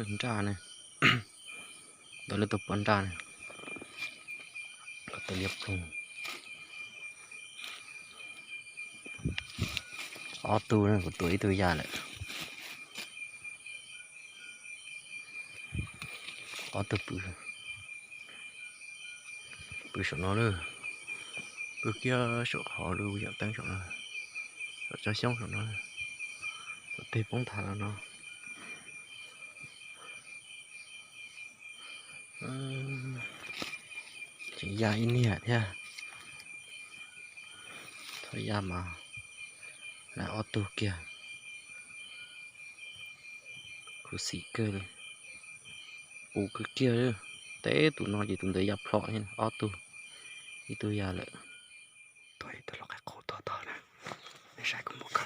lên trà này đó là tập quán trà này có tập liệp cùng ó tu này của tuổi già lại ó tập bự số nó nữa bự kia số họ lưu giờ tăng số nó cho xong số nó thì bóng thả là nó chỉ dài in nhẹ nha thời gian mà là ô tô kia của xì cơ này cái kia nữa té tụi nó chỉ tụi tới dập lọ nha ô tô đi tôi già lại tôi là cái cổ to này để sai cũng một cái